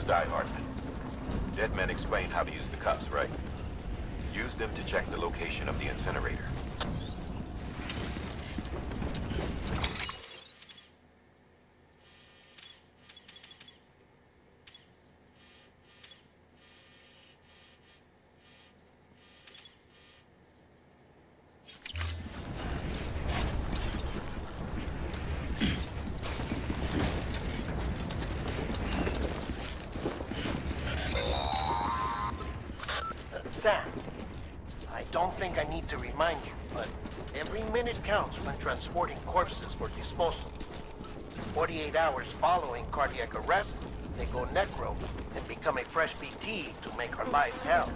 a diehard. Dead men explained how to use the cuffs, right? Use them to check the location of the incinerator. Sam, I don't think I need to remind you, but every minute counts when transporting corpses for disposal. 48 hours following cardiac arrest, they go necro and become a fresh BT to make our lives hell.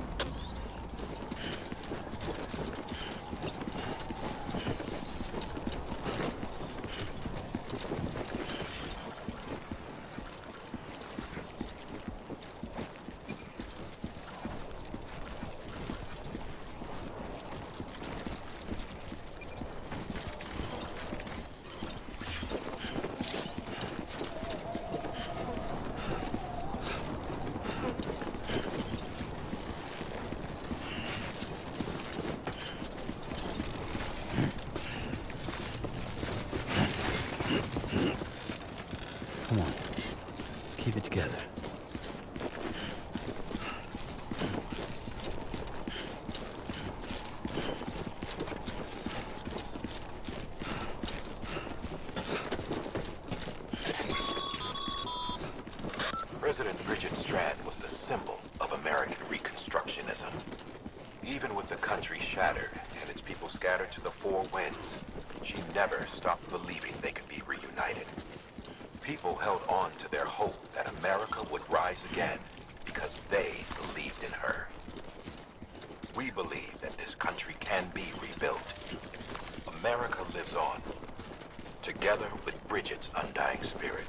Come on. Keep it together. President Bridget Strand was the symbol of American Reconstructionism. Even with the country shattered and its people scattered to the four winds, she never stopped believing they could be reunited. People held on to their hope that America would rise again because they believed in her. We believe that this country can be rebuilt. America lives on, together with Bridget's undying spirit.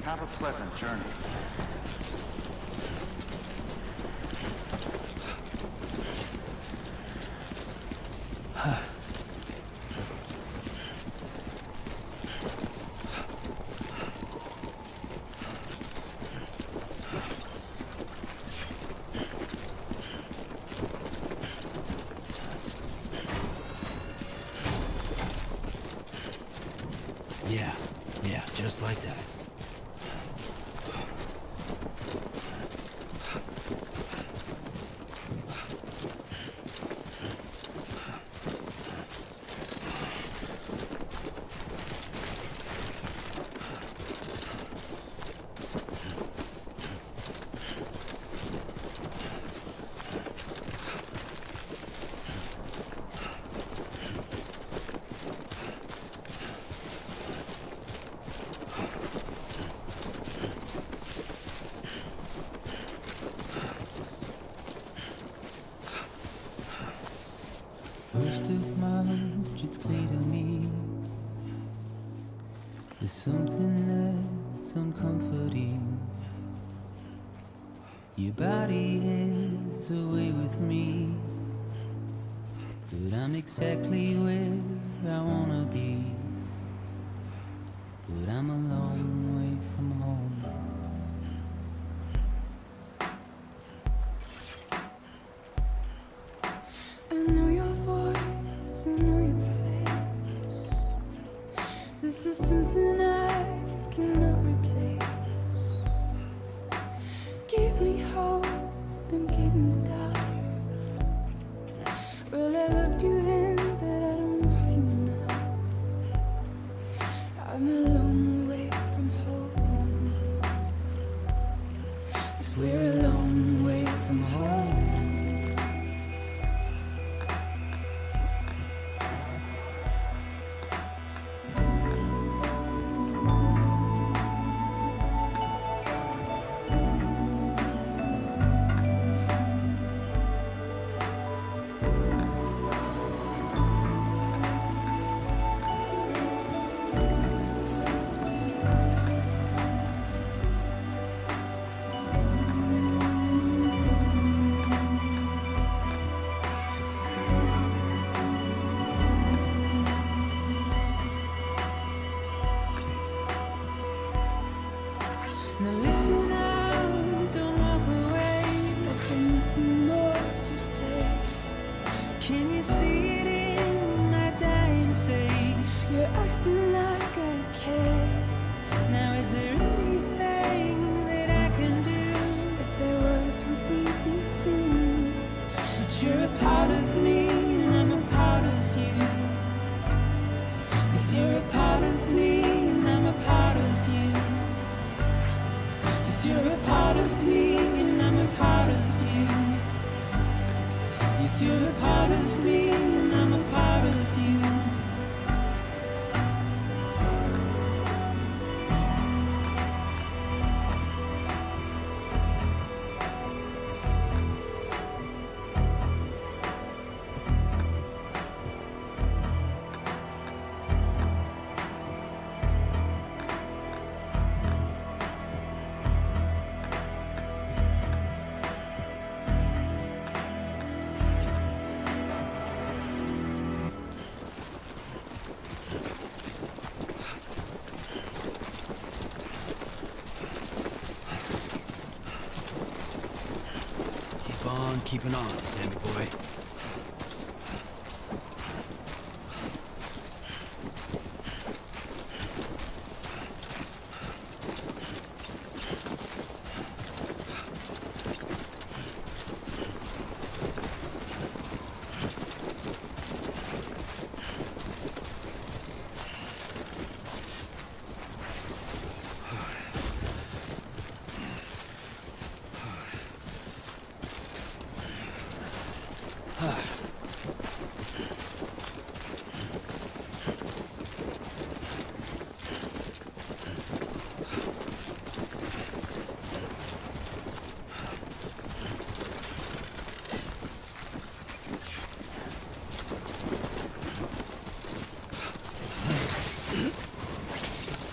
Not a pleasant journey. Yeah, just like that. First of March, it's clear to me there's something that's uncomforting. Your body has a way with me, but I'm exactly where I wanna be. But I'm a long way from home. I know your voice, I know your face. This is something I cannot replace. we're a long way from home. Now listen out, don't walk away. I've got nothing more to say. Can you see it in my dying face? You're acting like I care. Now is there anything that I can do? If there was, would we be singing? But you're a part of me and I'm a part of you. Yes, you're a part of me and I'm a part of you. Yes, you're a part of me and I'm a part of you. Yes, you're a part of me and I'm a part of you. Keep on keeping on, Sammy boy.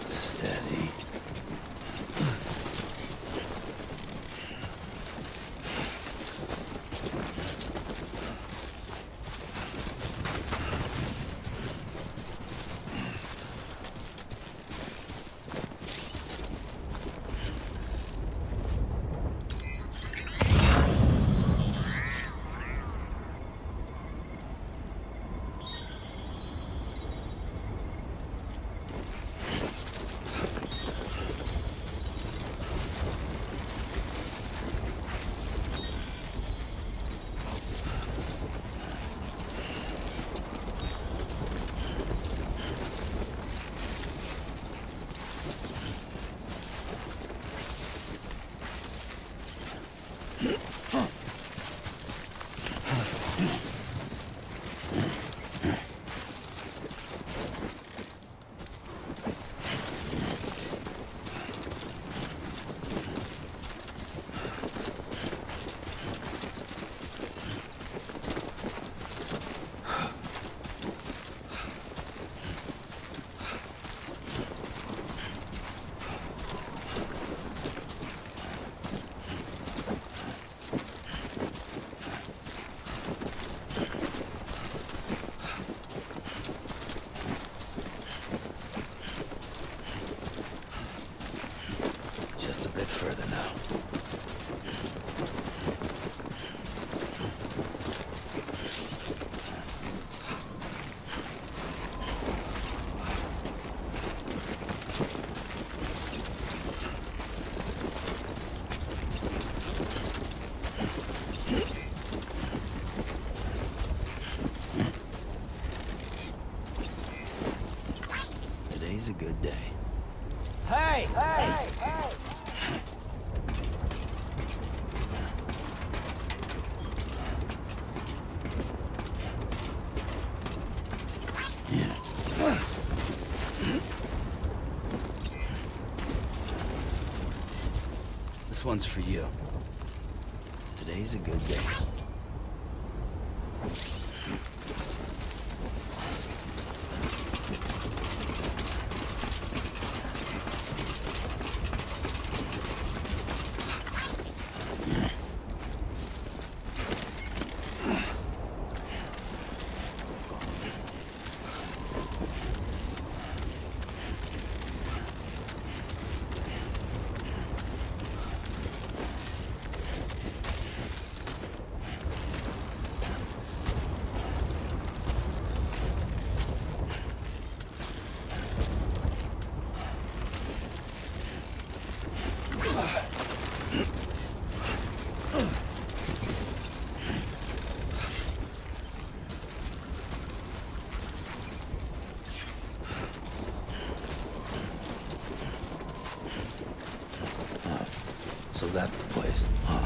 Steady. Just a bit further now. Today's a good day. Hey! Hey! This one's for you. Today's a good day. So that's the place, huh?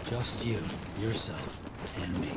Just you, yourself, and me.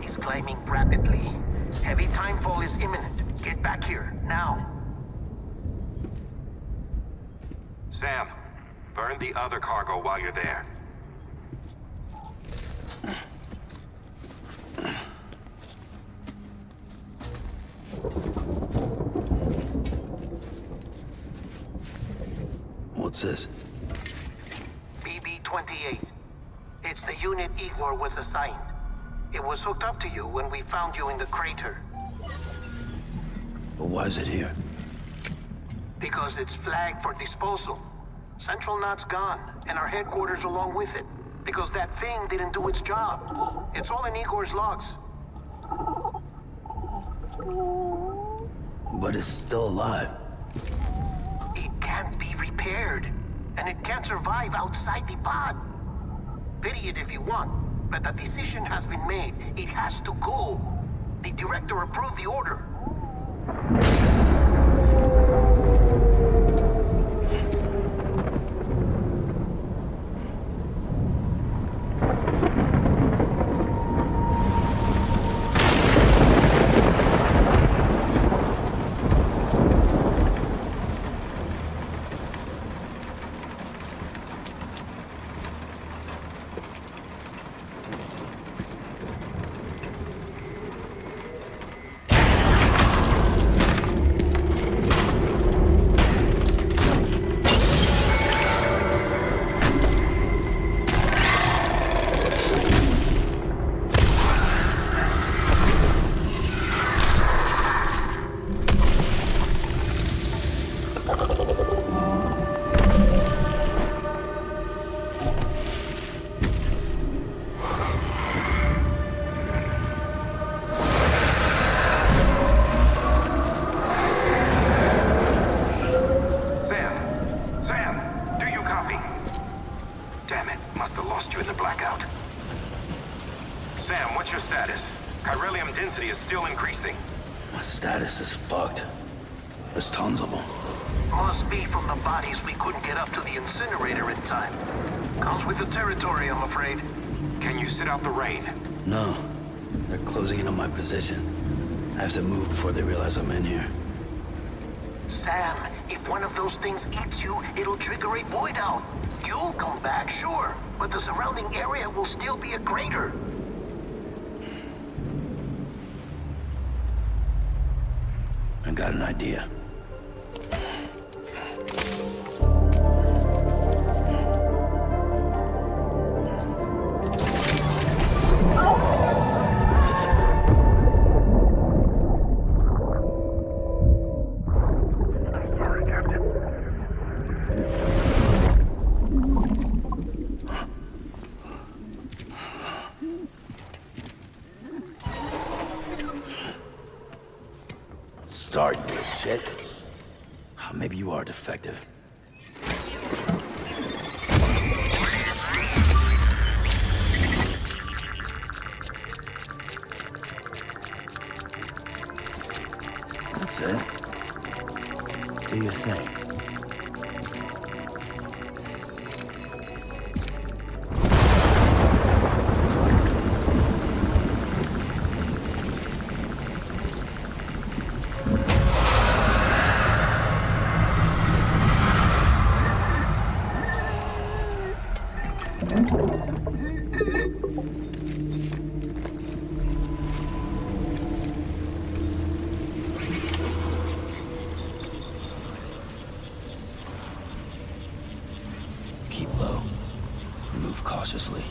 Is climbing rapidly. Heavy timefall is imminent. Get back here, now. Sam, burn the other cargo while you're there. What's this? BB-28. It's the unit Igor was assigned. It was hooked up to you when we found you in the crater. But why is it here? Because it's flagged for disposal. Central Knot's gone, and our headquarters along with it. Because that thing didn't do its job. It's all in Igor's logs. But it's still alive. It can't be repaired, and it can't survive outside the pod. Pity it if you want, but the decision has been made. It has to go. The director approved the order. My status is fucked. There's tons of them. Must be from the bodies we couldn't get up to the incinerator in time. Comes with the territory, I'm afraid. Can you sit out the rain? No. They're closing in on my position. I have to move before they realize I'm in here. Sam, if one of those things eats you, it'll trigger a void out. You'll come back, sure, but the surrounding area will still be a crater. I got an idea. Start, you little shit. Maybe you are defective. That's it. Do your thing. Keep low. Move cautiously.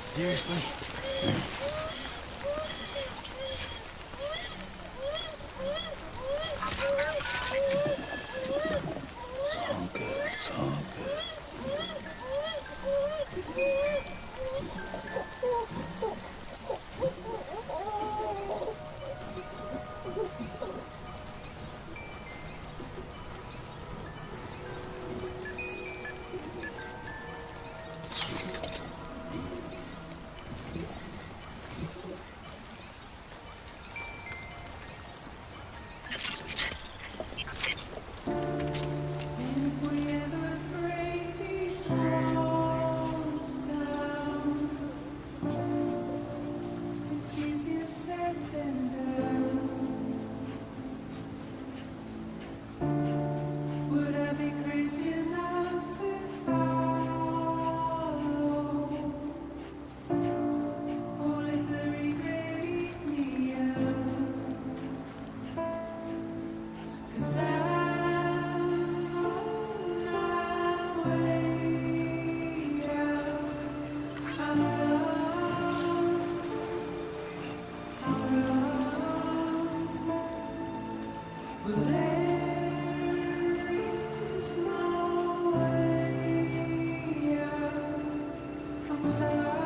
Seriously? All good. It's all good. If we ever break these walls down, it's easier said than done. Would I be crazy enough to follow? Or let the regret eat me up? 'Cause I'm on my way out. I'm alone. I'm alone. Well, there is no way out. I'm stuck.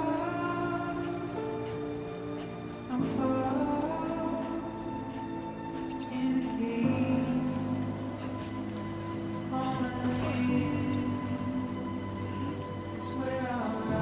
I'm far in a cave. All I need is where I'm at.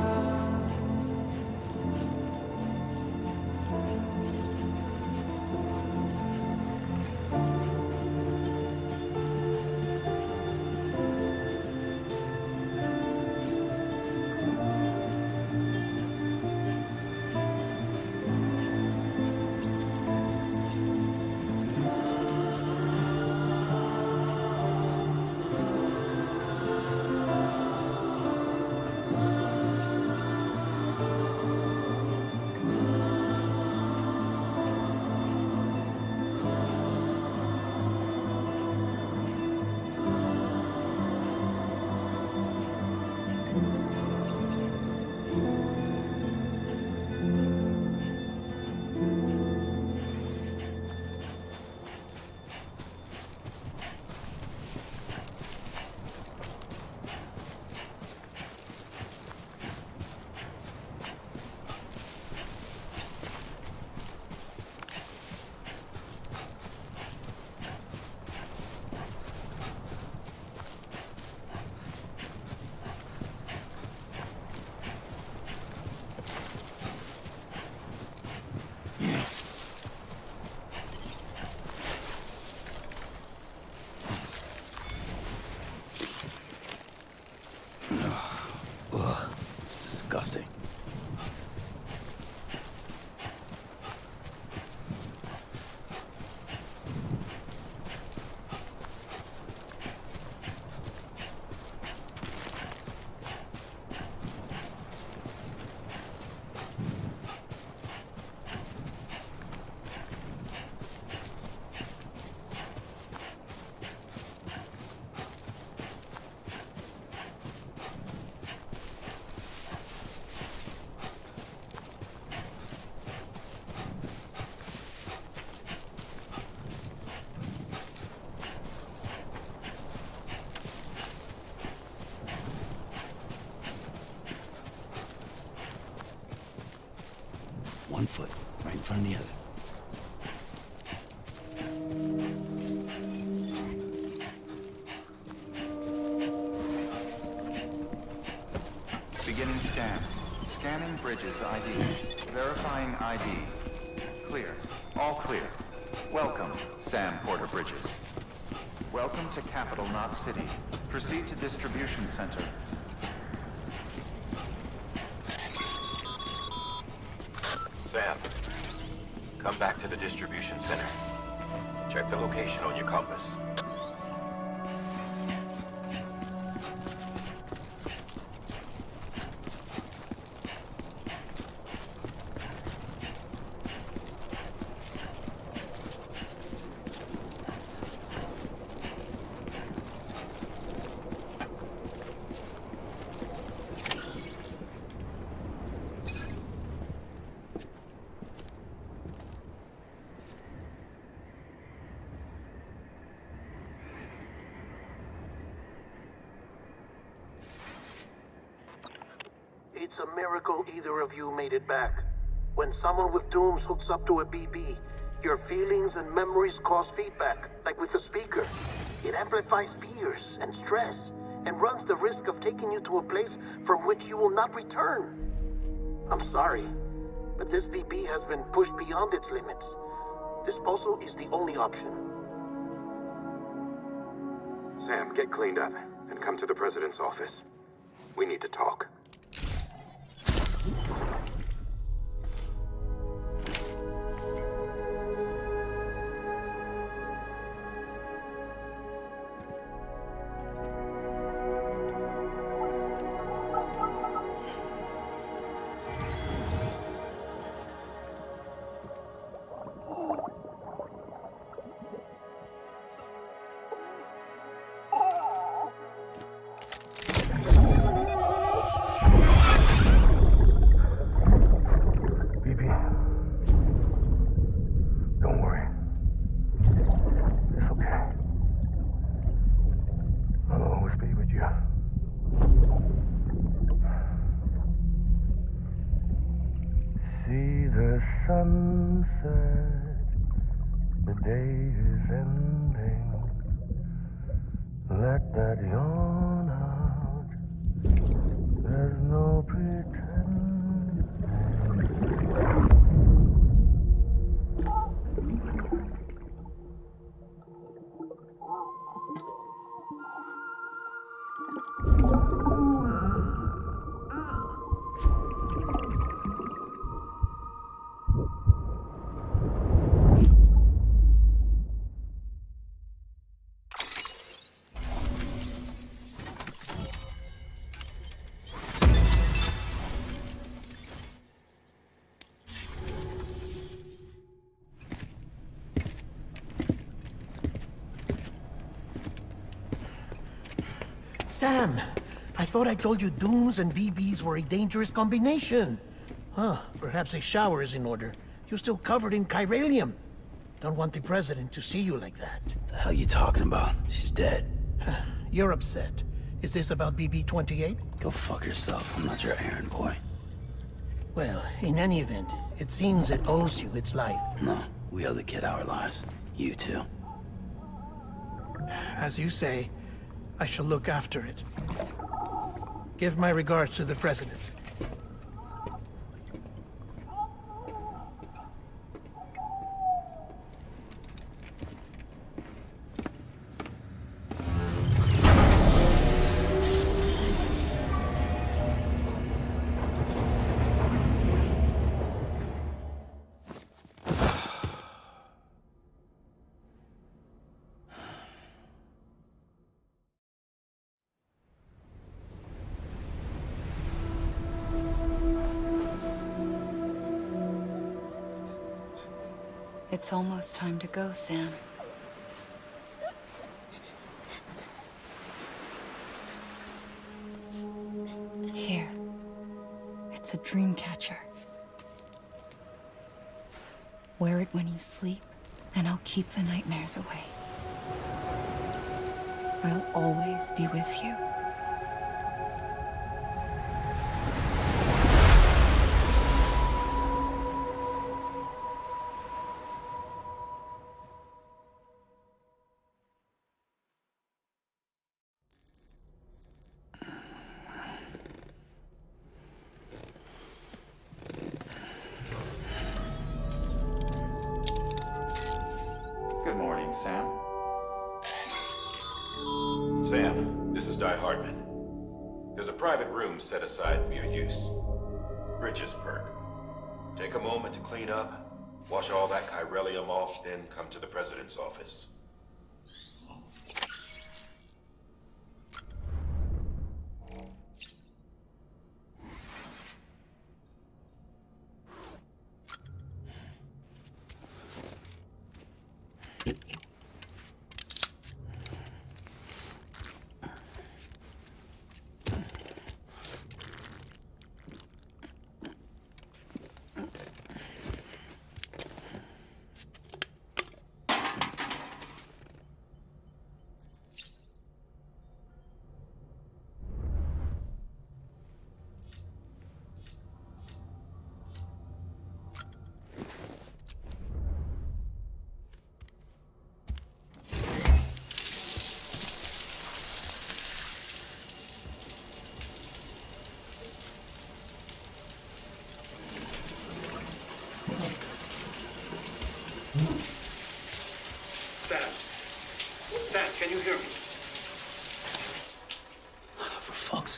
Ugh, it's disgusting. One foot right in front of the other. Beginning scan. Scanning bridges ID. Verifying ID. Clear. All clear. Welcome, Sam Porter Bridges. Welcome to Capital Knot City. Proceed to distribution center. Sam, come back to the distribution center. Check the location on your compass. It's a miracle either of you made it back. When someone with dooms hooks up to a BB, your feelings and memories cause feedback, like with a speaker. It amplifies fears and stress, and runs the risk of taking you to a place from which you will not return. I'm sorry, but this BB has been pushed beyond its limits. Disposal is the only option. Sam, get cleaned up and come to the president's office. We need to talk. Sunset, the day is ending. Let that yawn out. There's no pretending. Sam, I thought I told you dooms and BBs were a dangerous combination. Huh, perhaps a shower is in order. You're still covered in chiralium. Don't want the president to see you like that. The hell you talking about? She's dead. You're upset. Is this about BB-28? Go fuck yourself. I'm not your errand boy. Well, in any event, it seems it owes you its life. No, we owe the kid our lives. You too. As you say, I shall look after it. Give my regards to the president. It's almost time to go, Sam. Here. It's a dream catcher. Wear it when you sleep, and I'll keep the nightmares away. I'll always be with you. Good morning, Sam. Sam, this is Di Hartman. There's a private room set aside for your use. Bridges perk. Take a moment to clean up, wash all that chiralium off, then come to the president's office.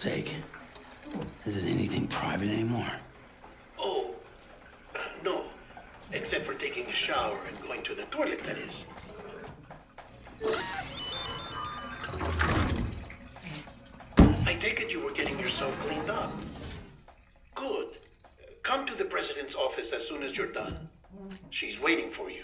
sake. Isn't anything private anymore? Oh, no. Except for taking a shower and going to the toilet, that is. I take it you were getting yourself cleaned up. Good. Come to the president's office as soon as you're done. She's waiting for you.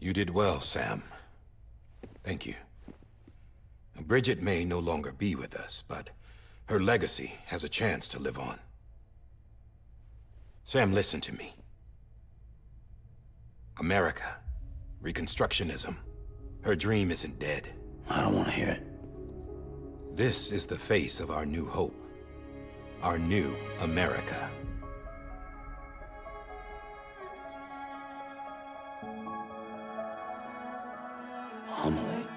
You did well, Sam. Thank you. Bridget may no longer be with us, but her legacy has a chance to live on. Sam, listen to me. America, Reconstructionism, her dream isn't dead. I don't want to hear it. This is the face of our new hope. Our new America. Amelie.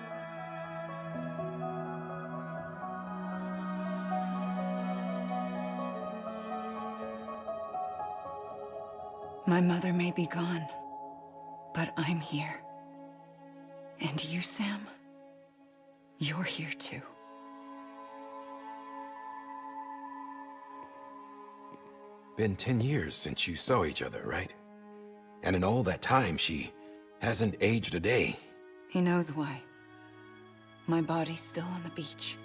My mother may be gone, but I'm here. And you, Sam, you're here too. Been 10 years since you saw each other, right? And in all that time, she hasn't aged a day. He knows why. My body's still on the beach.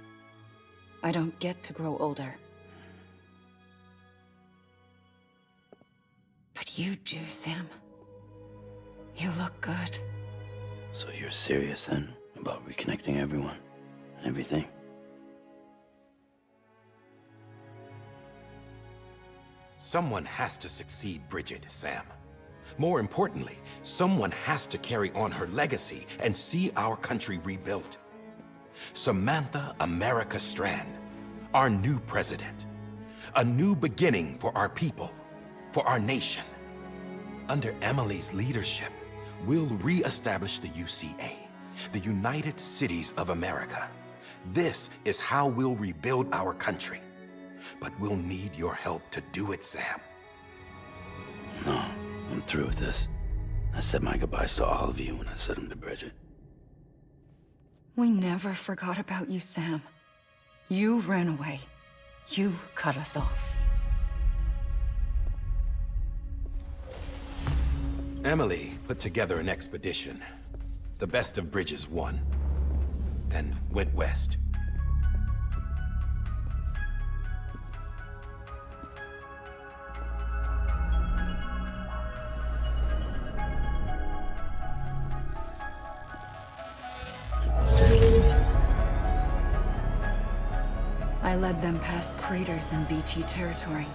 I don't get to grow older. But you do, Sam. You look good. So you're serious then about reconnecting everyone and everything? Someone has to succeed Bridget, Sam. More importantly, someone has to carry on her legacy and see our country rebuilt. Samantha America Strand, our new president. A new beginning for our people, for our nation. Under Emily's leadership, we'll re-establish the UCA, the United Cities of America. This is how we'll rebuild our country. But we'll need your help to do it, Sam. No, I'm through with this. I said my goodbyes to all of you when I said them to Bridget. We never forgot about you, Sam. You ran away. You cut us off. Emily put together an expedition. The best of Bridges won, and went west. I led them past craters in BT territory.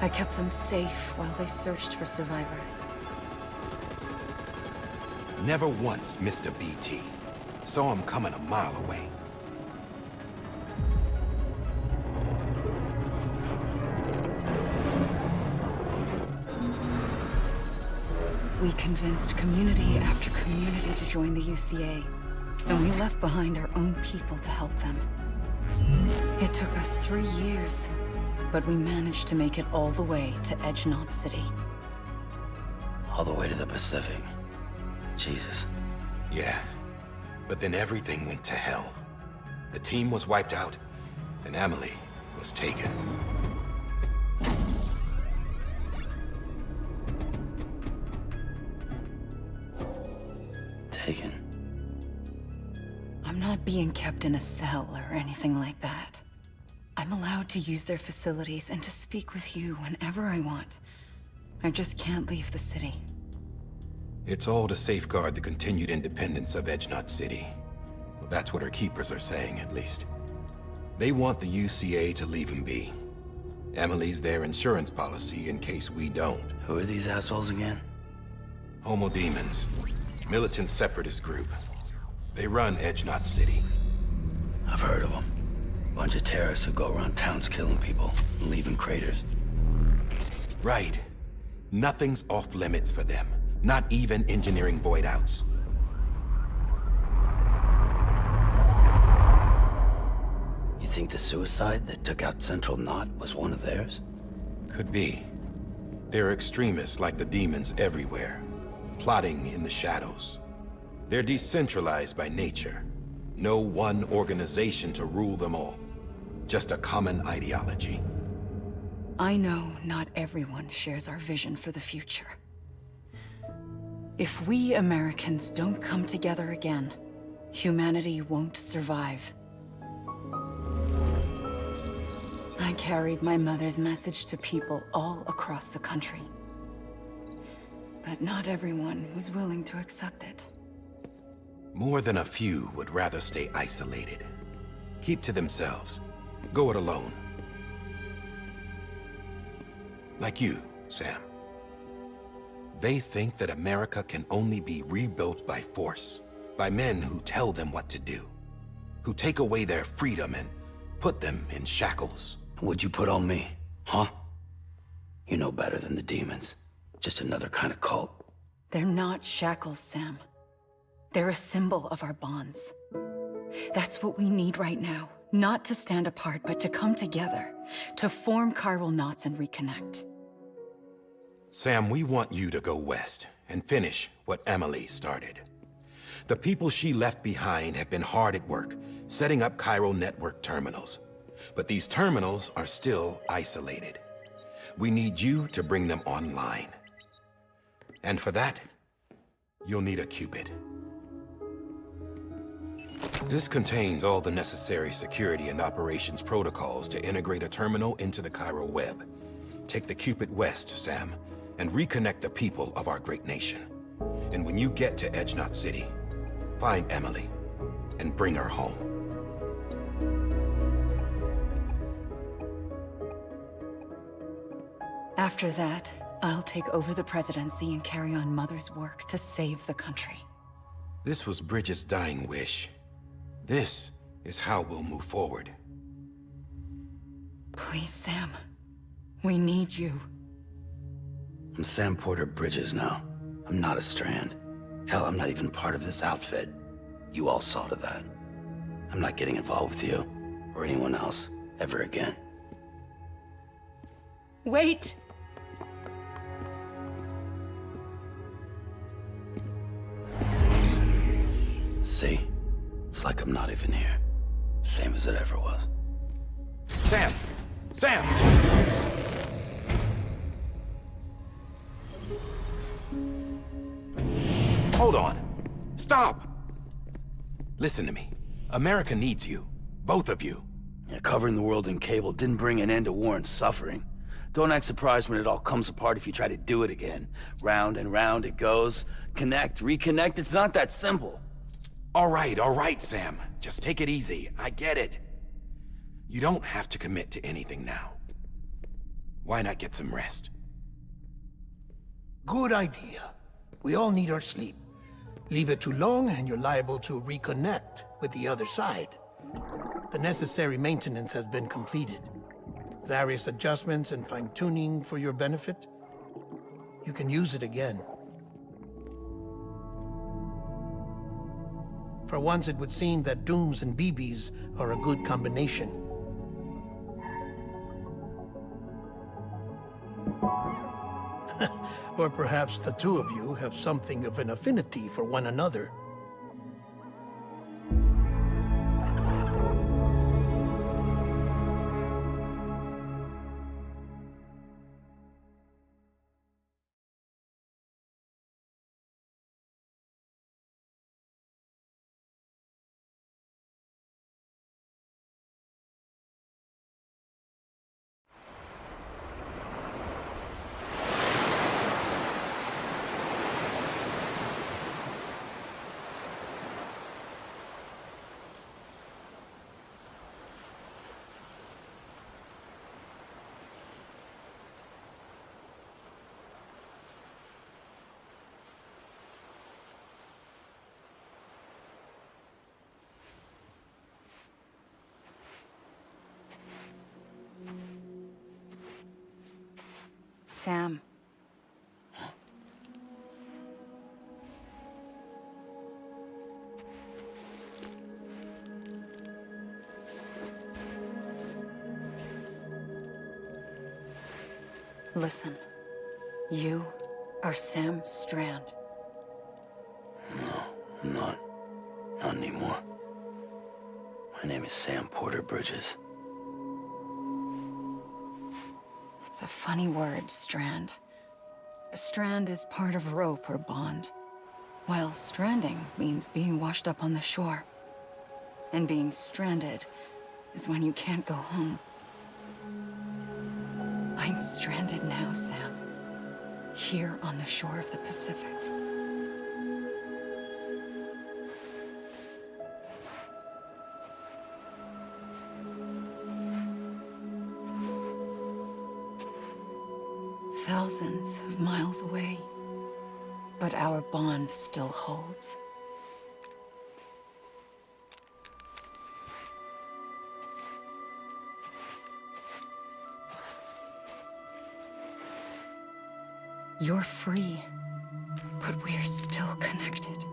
I kept them safe while they searched for survivors. Never once missed a BT. Saw him coming a mile away. We convinced community after community to join the UCA, and we left behind our own people to help them. It took us 3 years, but we managed to make it all the way to Edge-Knot City. All the way to the Pacific. Jesus. Yeah, but then everything went to hell. The team was wiped out, and Emily was taken. Taken? I'm not being kept in a cell or anything like that. I'm allowed to use their facilities and to speak with you whenever I want. I just can't leave the city. It's all to safeguard the continued independence of Edge-Knot City. Well, that's what her keepers are saying, at least. They want the UCA to leave him be. Emily's their insurance policy in case we don't. Who are these assholes again? Homo Demons. Militant separatist group. They run Edge-Knot City. I've heard of them. Bunch of terrorists who go around towns killing people and leaving craters. Right. Nothing's off limits for them. Not even engineering void outs. think the suicide that took out Central Knot was one of theirs? Could be. There are extremists like the demons everywhere, plotting in the shadows. They're decentralized by nature. No one organization to rule them all. Just a common ideology. I know not everyone shares our vision for the future. If we Americans don't come together again, humanity won't survive. I carried my mother's message to people all across the country. But not everyone was willing to accept it. More than a few would rather stay isolated. Keep to themselves. Go it alone. Like you, Sam. They think that America can only be rebuilt by force, by men who tell them what to do, who take away their freedom and put them in shackles. What'd you put on me, huh? You know better than the demons. Just another kind of cult. They're not shackles, Sam. They're a symbol of our bonds. That's what we need right now. Not to stand apart, but to come together. To form chiral knots and reconnect. Sam, we want you to go west and finish what Emily started. The people she left behind have been hard at work, setting up chiral network terminals. But these terminals are still isolated. We need you to bring them online. And for that, you'll need a Cupid. This contains all the necessary security and operations protocols to integrate a terminal into the chiral web. Take the Cupid west, Sam, and reconnect the people of our great nation. And when you get to Edge Knot City, find Emily and bring her home. After that, I'll take over the presidency and carry on Mother's work to save the country. This was Bridget's dying wish. This is how we'll move forward. Please, Sam. We need you. I'm Sam Porter Bridges now. I'm not a Strand. Hell, I'm not even part of this outfit. You all saw to that. I'm not getting involved with you, or anyone else, ever again. Wait! See? It's like I'm not even here. Same as it ever was. Sam! Sam! Hold on. Stop! Listen to me. America needs you. Both of you. Yeah, covering the world in cable didn't bring an end to war and suffering. Don't act surprised when it all comes apart if you try to do it again. Round and round it goes. Connect, reconnect, it's not that simple. All right, Sam. Just take it easy. I get it. You don't have to commit to anything now. Why not get some rest? Good idea. We all need our sleep. Leave it too long and you're liable to reconnect with the other side. The necessary maintenance has been completed. Various adjustments and fine-tuning for your benefit. You can use it again. For once, it would seem that Dooms and BBs are a good combination. Or perhaps the two of you have something of an affinity for one another. Sam. Listen. You are Sam Strand. No, I'm not. Not anymore. My name is Sam Porter Bridges. It's a funny word, Strand. A strand is part of rope or bond, while stranding means being washed up on the shore. And being stranded is when you can't go home. I'm stranded now, Sam. Here on the shore of the Pacific. Thousands of miles away, but our bond still holds. You're free, but we're still connected.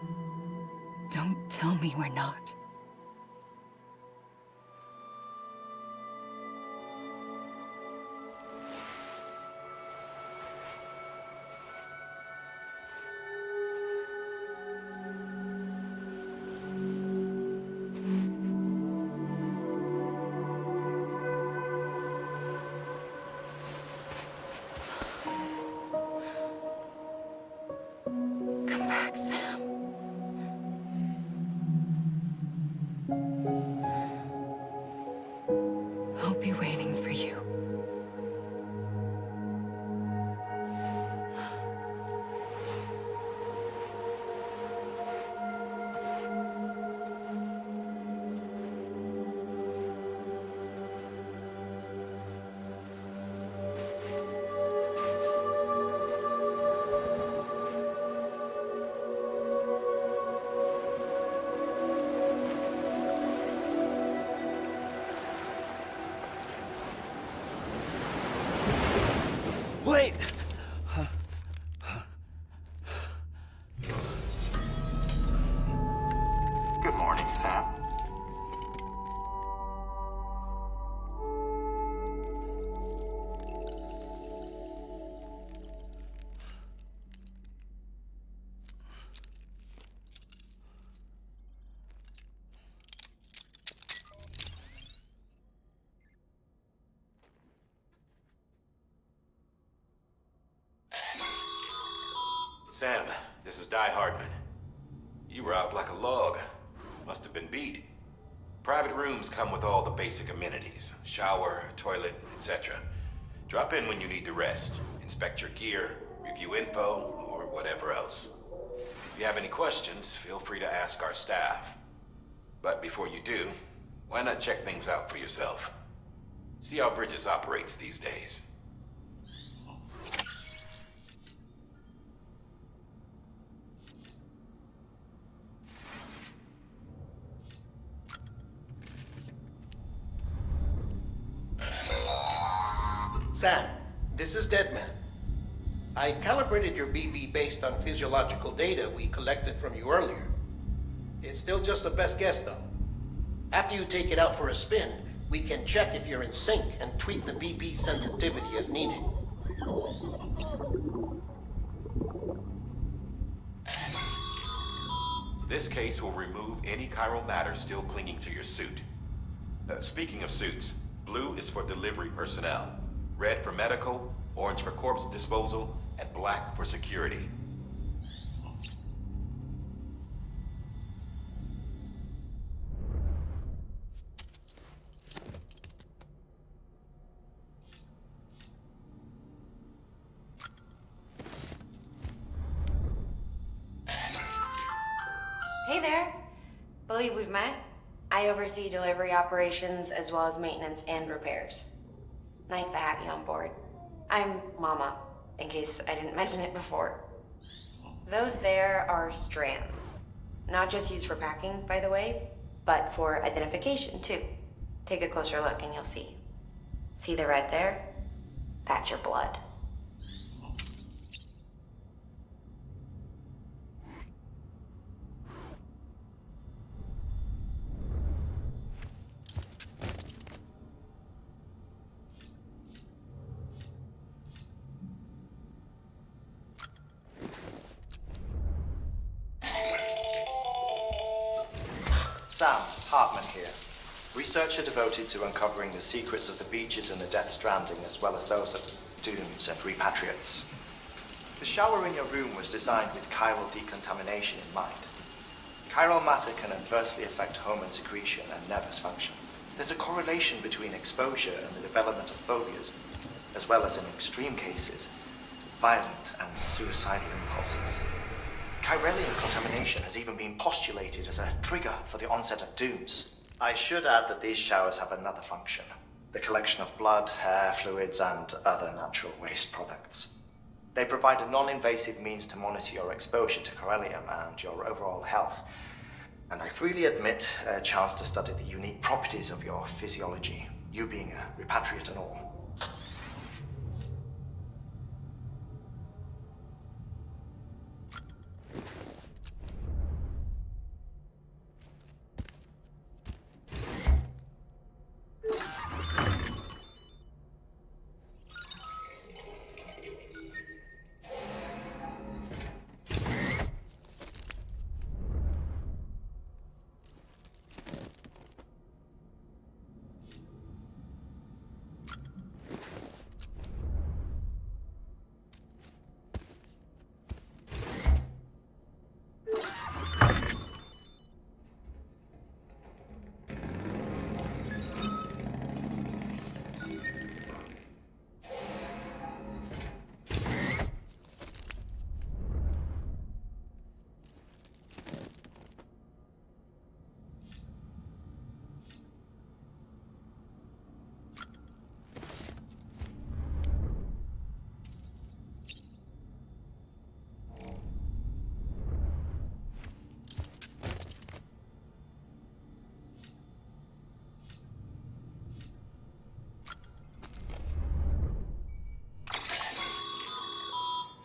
Don't tell me we're not. Come back, Sam. I'll be waiting for you. Wait! Good morning, Sam. Sam, this is Di Hardman. You were out like a log. Must have been beat. Private rooms come with all the basic amenities. Shower, toilet, etc. Drop in when you need to rest. Inspect your gear, review info, or whatever else. If you have any questions, feel free to ask our staff. But before you do, why not check things out for yourself? See how Bridges operates these days. Sam, this is Deadman. I calibrated your BB based on physiological data we collected from you earlier. It's still just a best guess, though. After you take it out for a spin, we can check if you're in sync and tweak the BB sensitivity as needed. This case will remove any chiral matter still clinging to your suit. Speaking of suits, blue is for delivery personnel, red for medical, orange for corpse disposal, and black for security. Hey there. Believe we've met. I oversee delivery operations as well as maintenance and repairs. Nice to have you on board. I'm Mama, in case I didn't mention it before. Those there are strands. Not just used for packing, by the way, but for identification too. Take a closer look and you'll see. See the red there? That's your blood. researcher devoted to uncovering the secrets of the beaches in the Death Stranding, as well as those of dooms and repatriates. The shower in your room was designed with chiral decontamination in mind. Chiral matter can adversely affect hormone secretion and nervous function. There's a correlation between exposure and the development of phobias, as well as in extreme cases, violent and suicidal impulses. Chiralian contamination has even been postulated as a trigger for the onset of dooms. I should add that these showers have another function: the collection of blood, hair, fluids, and other natural waste products. They provide a non-invasive means to monitor your exposure to chiralium and your overall health. And I freely admit a chance to study the unique properties of your physiology, you being a repatriate and all.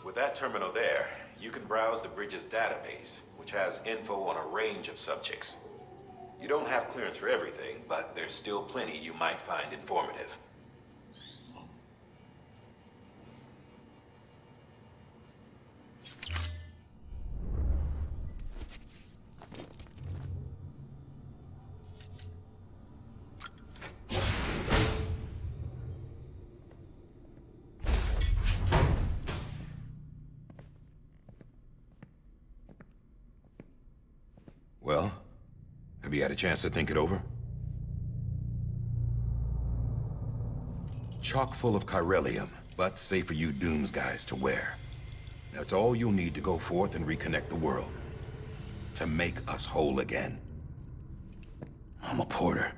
With that terminal there, you can browse the bridge's database, which has info on a range of subjects. You don't have clearance for everything, but there's still plenty you might find informative. Well, have you had a chance to think it over? Chock full of chiralium, but safe for you Dooms guys to wear. That's all you'll need to go forth and reconnect the world. To make us whole again. I'm a porter.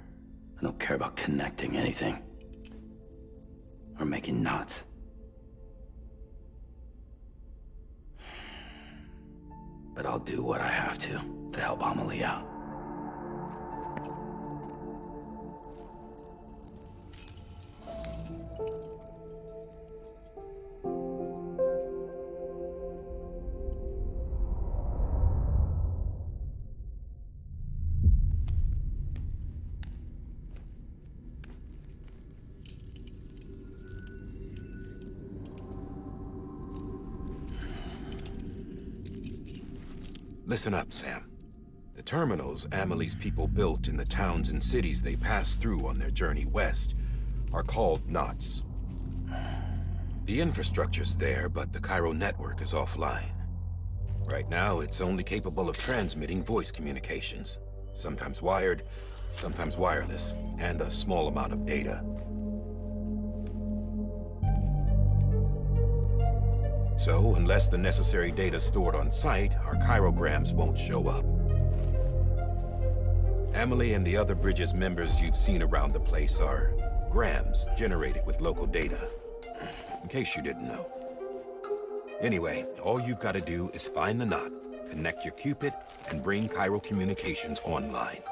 I don't care about connecting anything. Or making knots. But I'll do what I have to help Amelie out. Listen up, Sam. The terminals Amelie's people built in the towns and cities they passed through on their journey west are called knots. The infrastructure's there, but the Cairo network is offline. Right now, it's only capable of transmitting voice communications, sometimes wired, sometimes wireless, and a small amount of data. So, unless the necessary data's stored on site, our chirograms won't show up. Amelie and the other Bridges members you've seen around the place are grams generated with local data. In case you didn't know. Anyway, all you've got to do is find the knot, connect your Cupid, and bring Cairo communications online.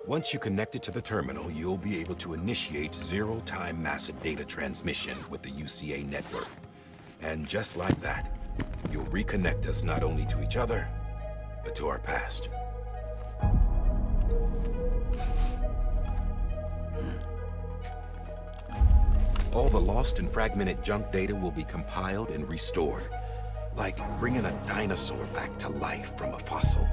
Once you connect it to the terminal, you'll be able to initiate zero-time massive data transmission with the UCA network. And just like that, you'll reconnect us not only to each other, but to our past. All the lost and fragmented junk data will be compiled and restored, like bringing a dinosaur back to life from a fossil.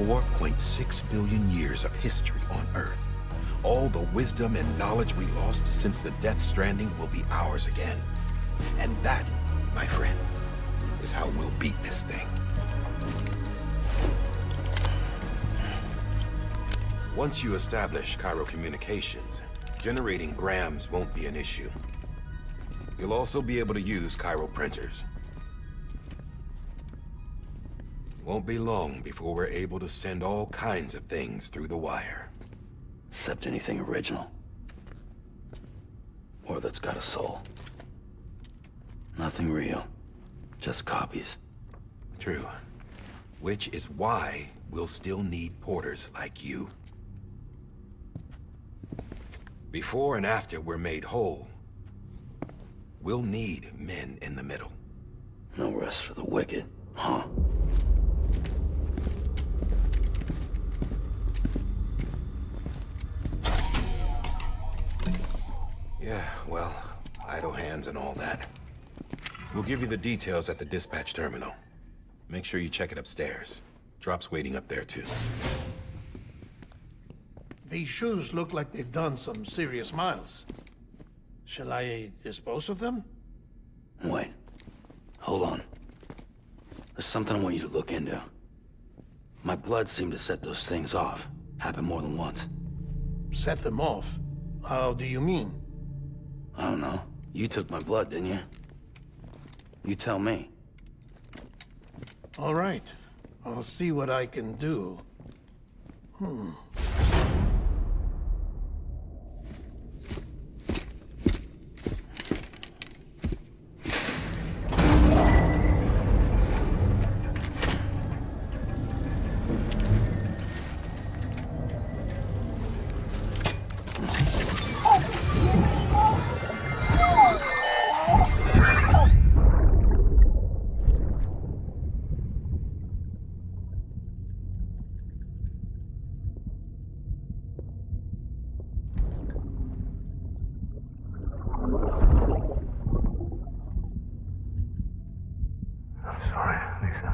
4.6 billion years of history on Earth. All the wisdom and knowledge we lost since the Death Stranding will be ours again. And that, my friend, is how we'll beat this thing. Once you establish Cairo communications, generating grams won't be an issue. You'll also be able to use Cairo printers. Won't be long before we're able to send all kinds of things through the wire. Except anything original. Or that's got a soul. Nothing real. Just copies. True. Which is why we'll still need porters like you. Before and after we're made whole, we'll need men in the middle. No rest for the wicked, huh? Yeah, well, idle hands and all that. We'll give you the details at the dispatch terminal. Make sure you check it upstairs. Drop's waiting up there, too. These shoes look like they've done some serious miles. Shall I dispose of them? Wait. Hold on. There's something I want you to look into. My blood seemed to set those things off. Happened more than once. Set them off? How do you mean? I don't know. You took my blood, didn't you? You tell me. All right. I'll see what I can do. I'm sorry, Lisa.